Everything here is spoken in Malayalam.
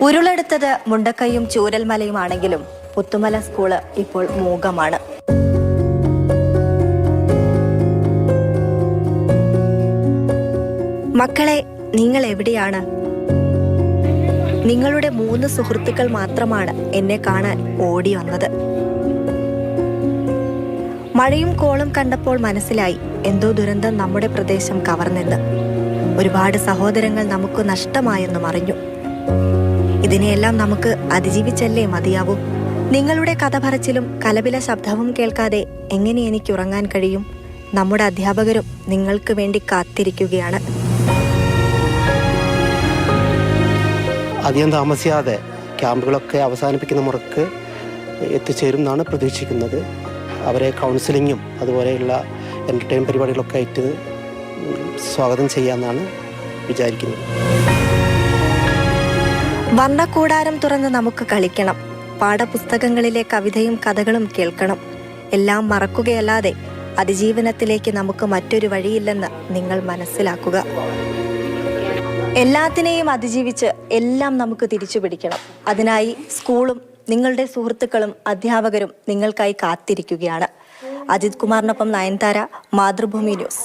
ഉരുളെടുത്തത് മുണ്ടക്കൈയും ചൂരൽമലയുമാണെങ്കിലും പുത്തുമല സ്കൂള് ഇപ്പോൾ മൂകമാണ്. മക്കളെ, നിങ്ങൾ എവിടെയാണ്? നിങ്ങളുടെ 3 സുഹൃത്തുക്കൾ മാത്രമാണ് എന്നെ കാണാൻ ഓടി വന്നത്. മഴയും കോളും കണ്ടപ്പോൾ മനസ്സിലായി എന്തോ ദുരന്തം നമ്മുടെ പ്രദേശം കവർന്നെന്ന്. ഒരുപാട് സഹോദരങ്ങൾ നമുക്ക് നഷ്ടമായെന്നും അറിഞ്ഞു. ഇതിനെയെല്ലാം നമുക്ക് അതിജീവിച്ചല്ലേ മതിയാവൂ. നിങ്ങളുടെ കഥ പറച്ചിലും കലപില ശബ്ദവും കേൾക്കാതെ എങ്ങനെ എനിക്ക് ഉറങ്ങാൻ കഴിയും? നമ്മുടെ അധ്യാപകരും നിങ്ങൾക്ക് വേണ്ടി കാത്തിരിക്കുകയാണ്. അധികം താമസിയാതെ ക്യാമ്പുകളൊക്കെ അവസാനിപ്പിക്കുന്ന മുറക്ക് എത്തിച്ചേരും എന്നാണ് പ്രതീക്ഷിക്കുന്നത്. അവരെ കൗൺസിലിങ്ങും അതുപോലെയുള്ള എൻ്റർടൈൻ പരിപാടികളൊക്കെ ആയിട്ട് സ്വാഗതം ചെയ്യാമെന്നാണ് വിചാരിക്കുന്നത്. വർണ്ണക്കൂടാരം തുറന്ന് നമുക്ക് കളിക്കണം. പാഠപുസ്തകങ്ങളിലെ കവിതയും കഥകളും കേൾക്കണം. എല്ലാം മറക്കുകയല്ലാതെ അതിജീവനത്തിലേക്ക് നമുക്ക് മറ്റൊരു വഴിയില്ലെന്ന് നിങ്ങൾ മനസ്സിലാക്കുക. എല്ലാത്തിനെയും അതിജീവിച്ച് എല്ലാം നമുക്ക് തിരിച്ചു പിടിക്കണം. അതിനായി സ്കൂളും നിങ്ങളുടെ സുഹൃത്തുക്കളും അധ്യാപകരും നിങ്ങൾക്കായി കാത്തിരിക്കുകയാണ്. അജിത് കുമാറിനൊപ്പം നയൻതാര, മാതൃഭൂമി ന്യൂസ്.